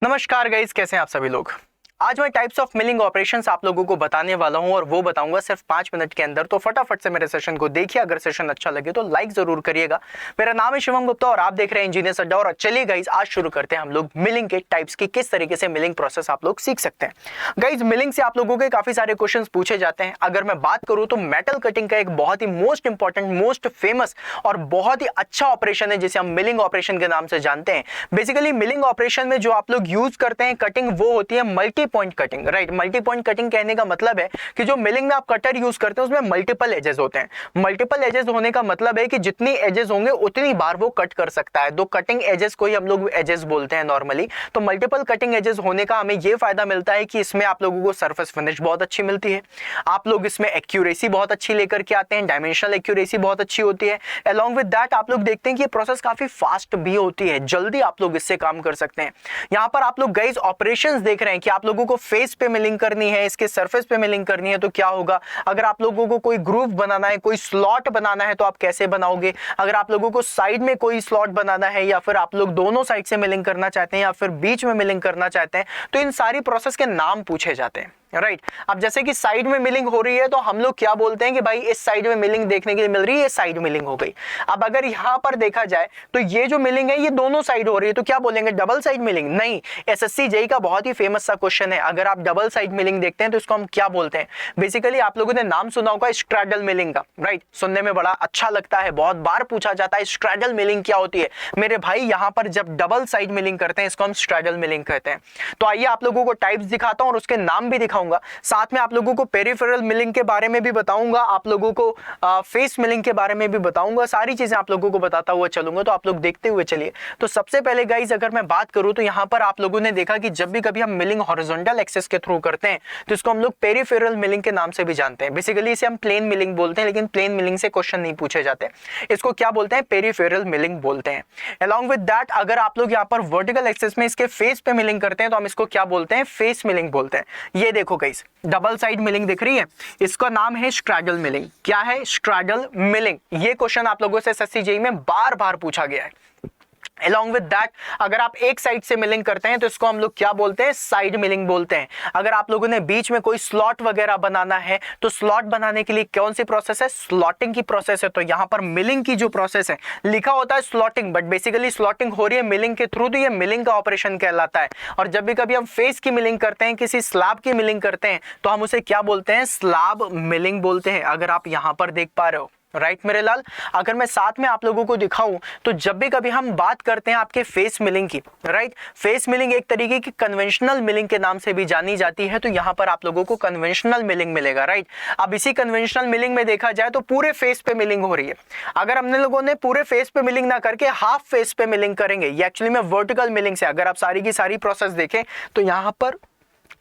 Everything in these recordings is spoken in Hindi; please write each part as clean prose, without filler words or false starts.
नमस्कार गाइस, कैसे हैं आप सभी लोग। आज मैं टाइप्स ऑफ मिलिंग ऑपरेशंस आप लोगों को बताने वाला हूं और वो बताऊंगा सिर्फ 5 मिनट के अंदर। तो फटाफट से मेरे सेशन को देखिए। अगर सेशन अच्छा लगे तो लाइक जरूर करिएगा। मेरा नाम है शिवम गुप्ता और आप देख रहे हैं इंजीनियर्स अड्डा। और चलिए गाइस, आज शुरू करते हैं हम लोग मिलिंग के टाइप्स की, किस तरीके से मिलिंग प्रोसेस आप लोग सीख सकते हैं। गाइस, मिलिंग से आप लोगों के काफी सारे क्वेश्चन पूछे जाते हैं। अगर मैं बात करूं तो मेटल कटिंग का एक बहुत ही मोस्ट इंपॉर्टेंट, मोस्ट फेमस और बहुत ही अच्छा ऑपरेशन है जिसे हम मिलिंग ऑपरेशन के नाम से जानते हैं। बेसिकली मिलिंग ऑपरेशन में जो आप लोग यूज करते हैं कटिंग, वो होती है multi point cutting. Right, multi point cutting कहने का मतलब है कि जो मिलिंग में आप कटर यूज करते हैं उसमें मल्टीपल एजेस होते हैं। मल्टीपल एजेस होने का मतलब है कि जितनी एजेस होंगे उतनी बार वो कट कर सकता है। दो कटिंग एजेस को ही हम लोग एजेस बोलते हैं नॉर्मली। तो मल्टीपल कटिंग एजेस होने का हमें ये फायदा मिलता है कि इसमें आप लोगों को सरफेस फिनिश बहुत अच्छी मिलती है। आप लोग इसमें एक्यूरेसी बहुत अच्छी लेकर के आते हैं, डायमेंशनल एक्यूरेसी बहुत अच्छी होती है। अलॉन्ग विद दैट आप लोग देखते हैं कि ये प्रोसेस काफी फास्ट भी होती है, जल्दी आप लोग इससे काम कर सकते हैं। यहां पर आप लोग गाइस ऑपरेशंस देख रहे हैं कि आप लोगों को फेस पे मिलिंग करनी है, इसके सरफेस पे मिलिंग करनी है तो क्या होगा। अगर आप लोगों को कोई ग्रूव बनाना है, कोई स्लॉट बनाना है तो आप कैसे बनाओगे। अगर आप लोगों को साइड में कोई स्लॉट बनाना है या फिर आप लोग दोनों साइड से मिलिंग करना चाहते हैं या फिर बीच में मिलिंग करना चाहते हैं तो इन सारी प्रोसेस के नाम पूछे जाते हैं। राइट, अब जैसे कि साइड में मिलिंग हो रही है तो हम लोग क्या बोलते हैं कि भाई इस साइड में मिलिंग देखने के लिए मिल रही है, ये साइड मिलिंग हो गई। अब अगर यहां पर देखा जाए तो ये जो मिलिंग है ये दोनों साइड हो रही है तो क्या बोलेंगे, डबल साइड मिलिंग। नहीं, एसएससी जेईई का बहुत ही फेमस सा क्वेश्चन है। अगर आप डबल साइड मिलिंग देखते हैं तो इसको हम क्या बोलते हैं। बेसिकली आप लोगों ने नाम सुना होगा स्ट्रैडल मिलिंग का। राइट, सुनने में बड़ा अच्छा लगता है, बहुत बार पूछा जाता है स्ट्रैडल मिलिंग क्या होती है। मेरे भाई यहां पर जब डबल साइड मिलिंग करते हैं इसको हम स्ट्रैडल मिलिंग कहते हैं। तो आइए आप लोगों को टाइप्स दिखाता हूं और उसके नाम भी दिखाऊंगा। साथ में आप लोगों को पेरिफेरल मिलिंग के बारे में भी बताऊंगा, आप लोगों को फेस मिलिंग के बारे में भी बताऊंगा। सारी चीजें आप लोगों को बताता हुआ चलूंगा, तो आप लोग देखते हुए चलिए। तो सबसे पहले गाइस अगर मैं बात करूं तो यहां पर आप लोगों ने देखा कि जब भी कभी हम मिलिंग हॉरिजॉन्टल एक्सिस के थ्रू करते हैं तो इसको हम लोग पेरिफेरल मिलिंग के नाम से भी जानते हैं। बेसिकली इसे हम प्लेन मिलिंग बोलते हैं, लेकिन प्लेन मिलिंग से क्वेश्चन नहीं पूछे जाते। इसको क्या बोलते हैं, पेरिफेरल मिलिंग बोलते हैं। अलॉन्ग विद दैट अगर आप लोग यहां पर वर्टिकल एक्सिस में इसके फेस पे मिलिंग करते हैं तो हम इसको क्या बोलते हैं, फेस मिलिंग बोलते हैं। ये देखो गाइस, डबल साइड मिलिंग दिख रही है, इसका नाम है स्ट्रैडल मिलिंग। क्या है, स्ट्रैडल मिलिंग। ये क्वेश्चन आप लोगों से एसएससी जेईई में बार बार पूछा गया है। Along with that, अगर आप एक साइड से मिलिंग करते हैं तो इसको हम लोग क्या बोलते हैं, साइड मिलिंग बोलते हैं। अगर आप लोगों ने बीच में कोई स्लॉट वगैरह बनाना है तो स्लॉट बनाने के लिए कौन सी प्रोसेस है, स्लॉटिंग की प्रोसेस है। तो यहां पर मिलिंग की जो प्रोसेस है लिखा होता है स्लॉटिंग, बट बेसिकली स्लॉटिंग हो रही है मिलिंग के थ्रू, तो ये मिलिंग का ऑपरेशन कहलाता है। और जब भी कभी हम फेस की मिलिंग करते हैं, किसी स्लैब की मिलिंग करते हैं तो हम उसे क्या बोलते हैं, स्लैब मिलिंग बोलते हैं। अगर आप यहां पर देख पा रहे हो, राइट मेरे लाल। अगर मैं साथ में आप लोगों को दिखाऊं तो जब भी कभी हम बात करते हैं आपके फेस मिलिंग की, राइट, फेस मिलिंग एक तरीके की कन्वेंशनल मिलिंग के नाम से भी जानी जाती है। तो यहां पर आप लोगों को कन्वेंशनल मिलिंग मिलेगा। राइट, अब इसी कन्वेंशनल मिलिंग में देखा जाए तो पूरे फेस पे मिलिंग हो रही है। अगर हमने लोगों ने पूरे फेस पे मिलिंग ना करके हाफ फेस पे मिलिंग करेंगे, ये एक्चुअली में वर्टिकल मिलिंग से, अगर आप सारी की सारी प्रोसेस देखें तो यहां पर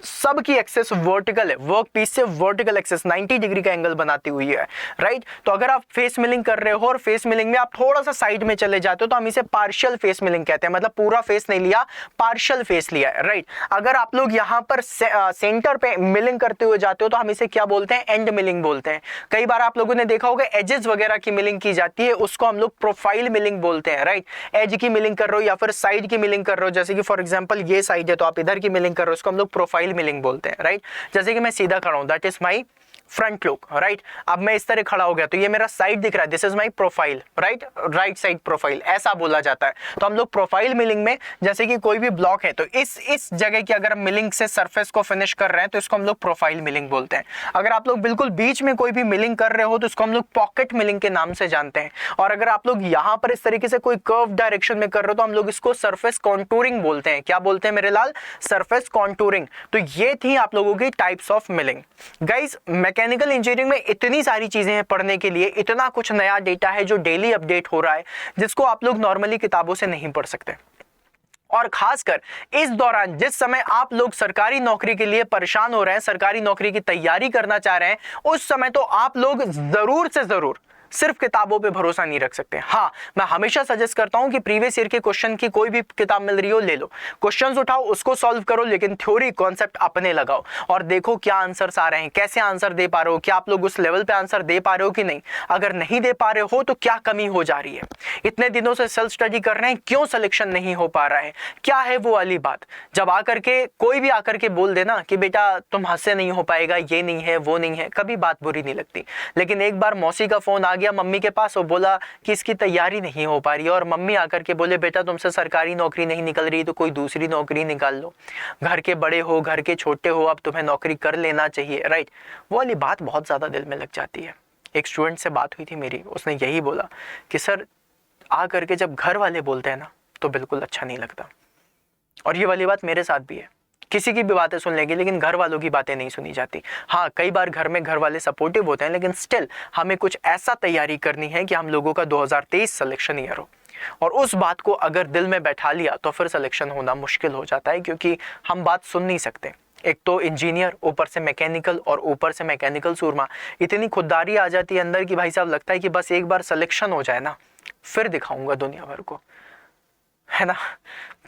सब की एक्सेस वर्टिकल है, वर्क पीस से वर्टिकल एक्सेस 90 डिग्री का एंगल बनाती हुई है। राइट, तो अगर आप फेस मिलिंग कर रहे हो और फेस मिलिंग में आप थोड़ा सा साइड में चले जाते हो तो हम इसे पार्शियल फेस मिलिंग कहते हैं। मतलब पूरा फेस नहीं लिया, पार्शियल फेस लिया है। राइट, अगर आप लोग यहां पर सेंटर पे मिलिंग करते हुए जाते हो तो हम इसे क्या बोलते हैं, एंड मिलिंग बोलते हैं। कई बार आप लोगों ने देखा होगा एजेस वगैरह की मिलिंग की जाती है, उसको हम लोग प्रोफाइल मिलिंग बोलते हैं। राइट, एज की मिलिंग कर रहे हो या फिर साइड की मिलिंग कर रहे हो, जैसे कि फॉर एग्जांपल ये साइड है तो आप इधर की मिलिंग कर रहे हो, इसको हम लोग प्रोफाइल मिलिंग बोलते हैं। राइट, जैसे कि मैं सीधा खड़ा हूं, that is my front look. Right, अब मैं इस तरह खड़ा हो गया तो ये मेरा साइड दिख रहा है, this is my profile. Right, right side profile ऐसा बोला जाता है। तो हम लोग प्रोफाइल मिलिंग में जैसे कि कोई भी ब्लॉक है तो इस जगह की अगर हम मिलिंग से सरफेस को फिनिश कर रहे हैं तो इसको हम लोग प्रोफाइल मिलिंग बोलते हैं। अगर आप लोग बिल्कुल बीच में कोई भी मिलिंग कर रहे हो तो इसको हम लोग पॉकेट मिलिंग के नाम से जानते हैं। और अगर आप लोग यहां पर इस तरीके से कोई कर्व डायरेक्शन में कर रहे हो तो हम लोग इसको सरफेस कॉन्टूरिंग बोलते हैं। क्या बोलते हैं मेरे लाल, सरफेस कॉन्टूरिंग। तो ये थी आप लोगों की types of milling. Guys, mechanical engineering में इतनी सारी चीजें हैं पढ़ने के लिए, इतना कुछ नया डेटा है जो डेली अपडेट हो रहा है, जिसको आप लोग नॉर्मली किताबों से नहीं पढ़ सकते। और खासकर इस दौरान जिस समय आप लोग सरकारी नौकरी के लिए परेशान हो रहे हैं, सरकारी नौकरी की तैयारी करना चाह रहे हैं, उस समय तो आप लोग जरूर से जरूर सिर्फ किताबों पे भरोसा नहीं रख सकते। हाँ, मैं हमेशा सजेस्ट करता हूं कि प्रीवियस ईयर के क्वेश्चन की कोई भी किताब मिल रही हो ले लो, क्वेश्चंस उठाओ, उसको सॉल्व करो, लेकिन थ्योरी कॉन्सेप्ट अपने लगाओ और देखो क्या आंसर्स आ रहे हैं, कैसे आंसर दे पा रहे हो, क्या आप लोग उस लेवल पे आंसर दे पा रहे हो कि नहीं। अगर नहीं दे पा रहे हो तो क्या कमी हो जा रही है, इतने दिनों से सेल्फ स्टडी कर रहे हैं, क्यों सिलेक्शन नहीं हो पा रहा है, क्या है वो वाली बात। जब आकर के कोई भी आकर के बोल देना कि बेटा तुम हद से नहीं हो पाएगा, ये नहीं है वो नहीं है, कभी बात बुरी नहीं लगती। लेकिन एक बार मौसी का फोन आ गया मम्मी के पास और बोला कि इसकी तैयारी नहीं हो पा रही है, और मम्मी आकर के बोले बेटा तुमसे सरकारी नौकरी नहीं निकल रही तो कोई दूसरी नौकरी निकाल लो, घर के बड़े हो घर के छोटे हो अब तुम्हें नौकरी कर लेना चाहिए, राइट। वो वाली बात बहुत ज्यादा दिल में लग जाती है। एक स्टूडेंट से बात हुई थी मेरी, उसने यही बोला कि सर आ करके जब घर वाले बोलते हैं ना तो बिल्कुल अच्छा नहीं लगता। और ये वाली बात मेरे साथ भी है, किसी की भी बातें सुन लेंगे लेकिन घर वालों की बातें नहीं सुनी जाती। हाँ, कई बार घर में घर वाले सपोर्टिव होते हैं, लेकिन स्टिल हमें कुछ ऐसा तैयारी करनी है कि हम लोगों का 2023 सिलेक्शन ईयर हो, और उस बात को अगर दिल में बैठा लिया तो फिर सिलेक्शन होना मुश्किल हो जाता है, क्योंकि हम बात सुन नहीं सकते। एक तो इंजीनियर, ऊपर से मैकेनिकल, और ऊपर से मैकेनिकल सूरमा, इतनी खुददारी आ जाती है अंदर कि भाई साहब लगता है कि बस एक बार सिलेक्शन हो जाए ना फिर दिखाऊंगा दुनिया भर को, है ना।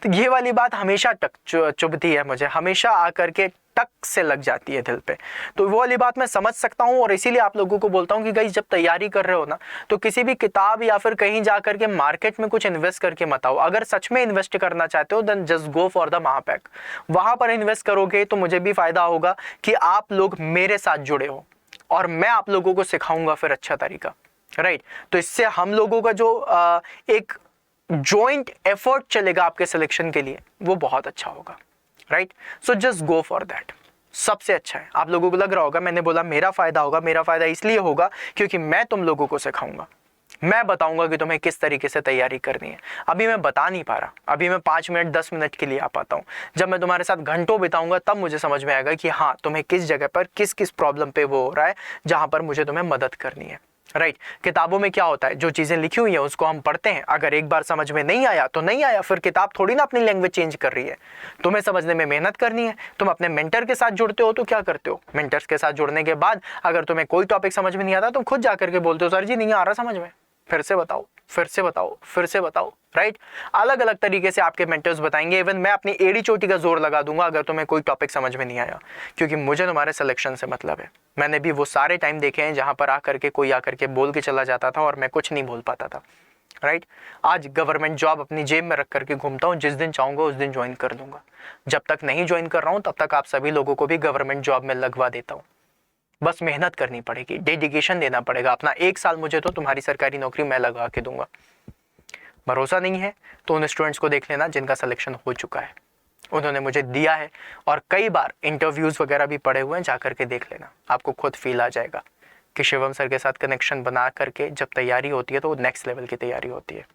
तो ये वाली बात हमेशा चुभती है मुझे, हमेशा आकर के टक से लग जाती है दिल पे। तो वो वाली बात मैं समझ सकता हूँ, और इसीलिए आप लोगों को बोलता हूँ कि गाइस जब तैयारी कर रहे हो ना तो किसी भी किताब या फिर कहीं जा करके मार्केट में कुछ इन्वेस्ट करके मत आओ। अगर सच में इन्वेस्ट करना चाहते हो then just go for the Mahapack. वहां पर इन्वेस्ट करोगे तो मुझे भी फायदा होगा कि आप लोग मेरे साथ जुड़े हो और मैं आप लोगों को सिखाऊंगा फिर अच्छा तरीका, राइट। तो इससे हम लोगों का जो एक जॉइंट एफर्ट चलेगा आपके सिलेक्शन के लिए वो बहुत अच्छा होगा, right. So just go for that, सबसे अच्छा है। आप लोगों को लग रहा होगा मैंने बोला मेरा फायदा होगा, मेरा फायदा इसलिए होगा क्योंकि मैं तुम लोगों को सिखाऊंगा, मैं बताऊंगा कि तुम्हें किस तरीके से तैयारी करनी है। अभी मैं बता नहीं पा रहा, अभी मैं 5 मिनट 10 मिनट के लिए आ पाता हूँ। जब मैं तुम्हारे साथ घंटों बिताऊंगा तब मुझे समझ में आएगा कि हाँ तुम्हें किस जगह पर किस किस प्रॉब्लम पे वो हो रहा है जहां पर मुझे तुम्हें मदद करनी है, राइट। किताबों में क्या होता है, जो चीजें लिखी हुई है उसको हम पढ़ते हैं, अगर एक बार समझ में नहीं आया तो नहीं आया, फिर किताब थोड़ी ना अपनी लैंग्वेज चेंज कर रही है। तुम्हें समझने में मेहनत करनी है। तुम अपने मेंटर के साथ जुड़ते हो तो क्या करते हो, मेंटर्स के साथ जुड़ने के बाद अगर तुम्हें कोई टॉपिक समझ में नहीं आता तुम खुद जाकर के बोलते हो सर जी नहीं आ रहा समझ में, फिर से बताओ फिर से बताओ फिर से बताओ, राइट। अलग अलग तरीके से आपके मेंटर्स बताएंगे। इवन मैं अपनी एड़ी चोटी का जोर लगा दूंगा अगर तुम्हें कोई टॉपिक समझ में नहीं आया, क्योंकि मुझे तुम्हारे सिलेक्शन से मतलब है। मैंने भी वो सारे टाइम देखे हैं जहां पर आकर के कोई आकर के बोल के चला जाता था और मैं कुछ नहीं बोल पाता था, राइट। आज गवर्नमेंट जॉब अपनी जेब में रख करके घूमता हूँ, जिस दिन चाहूंगा उस दिन ज्वाइन कर दूंगा। जब तक नहीं ज्वाइन कर रहा हूँ तब तक आप सभी लोगों को भी गवर्नमेंट जॉब में लगवा देता हूँ। बस मेहनत करनी पड़ेगी, डेडिकेशन देना पड़ेगा अपना। 1 साल मुझे तो तुम्हारी सरकारी नौकरी मैं लगा के दूंगा। भरोसा नहीं है तो उन स्टूडेंट्स को देख लेना जिनका सिलेक्शन हो चुका है, उन्होंने मुझे दिया है और कई बार इंटरव्यूज वगैरह भी पड़े हुए हैं, जाकर के देख लेना, आपको खुद फील आ जाएगा कि शिवम सर के साथ कनेक्शन बना करके जब तैयारी होती है तो वो नेक्स्ट लेवल की तैयारी होती है।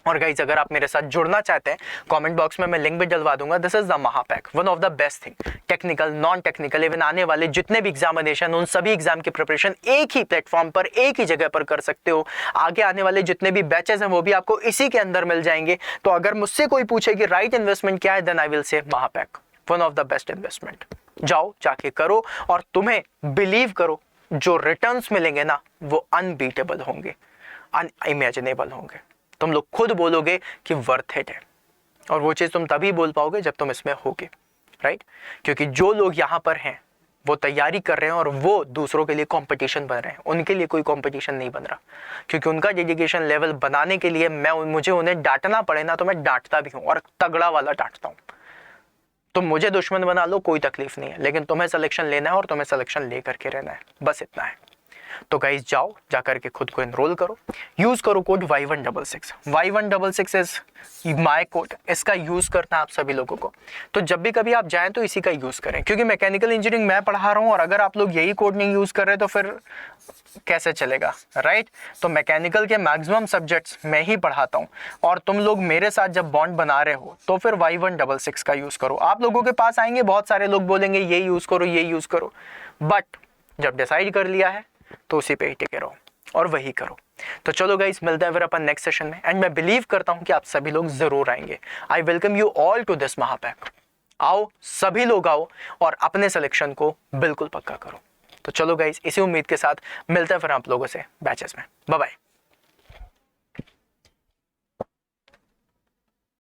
और गाइस अगर आप मेरे साथ जुड़ना चाहते हैं कमेंट बॉक्स में मैं लिंक भी डलवा दूंगा। This is the Mahapack, one of the best thing, technical non technical even आने वाले जितने भी एग्जामिनेशन उन सभी एग्जाम की प्रिपरेशन एक ही प्लेटफॉर्म पर एक ही जगह पर कर सकते हो। आगे आने वाले जितने भी बैचेस हैं वो भी आपको इसी के अंदर मिल जाएंगे। तो अगर मुझसे कोई पूछे कि राइट इन्वेस्टमेंट क्या है then I will say Mahapack, one of the best investment. जाओ जाके करो और तुम्हें बिलीव करो जो रिटर्न्स मिलेंगे ना वो अनबीटेबल होंगे, अनइमेजिनेबल होंगे। तुम लोग खुद बोलोगे कि वर्थ इट है, और वो चीज़ तुम तभी बोल पाओगे जब तुम इसमें होगे, राइट। क्योंकि जो लोग यहाँ पर हैं वो तैयारी कर रहे हैं और वो दूसरों के लिए कंपटीशन बन रहे हैं, उनके लिए कोई कंपटीशन नहीं बन रहा। क्योंकि उनका डेडिकेशन लेवल बनाने के लिए मुझे उन्हें डांटना पड़े ना तो मैं डांटता भी हूँ और तगड़ा वाला डांटता हूँ। तुम मुझे दुश्मन बना लो कोई तकलीफ नहीं है, लेकिन तुम्हें सिलेक्शन लेना है और तुम्हें सिलेक्शन ले करके रहना है, बस इतना है। तो गाइस जाओ जाकर के खुद को एनरोल करो, यूज करो code Y166। Y166 is my code, इसका यूज करना है आप सभी लोगों को। तो जब भी कभी आप जाएं तो इसी का यूज करें, क्योंकि मैकेनिकल इंजीनियरिंग मैं पढ़ा रहा हूं और अगर आप लोग यही कोड नहीं यूज कर रहे तो फिर कैसे चलेगा, राइट। तो मैकेनिकल के मैक्सिमम सब्जेक्ट्स मैं ही पढ़ाता हूं और तुम लोग मेरे साथ जब बॉन्ड बना रहे हो तो फिर Y166 का यूज करो। आप लोगों के पास आएंगे बहुत सारे लोग बोलेंगे ये यूज करो ये यूज करो, बट जब डिसाइड कर लिया है तो उसी पे ही टिके रहो और वही करो। तो चलो गाइस मिलते हैं फिर अपन नेक्स्ट सेशन में, एंड मैं बिलीव करता हूं कि आप सभी लोग जरूर आएंगे। I welcome you all to this Mahapack. आओ सभी लोग आओ और अपने सिलेक्शन को बिल्कुल पक्का करो। तो चलो गाइस, इसी उम्मीद के साथ मिलते हैं फिर आप लोगों से बैचेस में। Bye bye.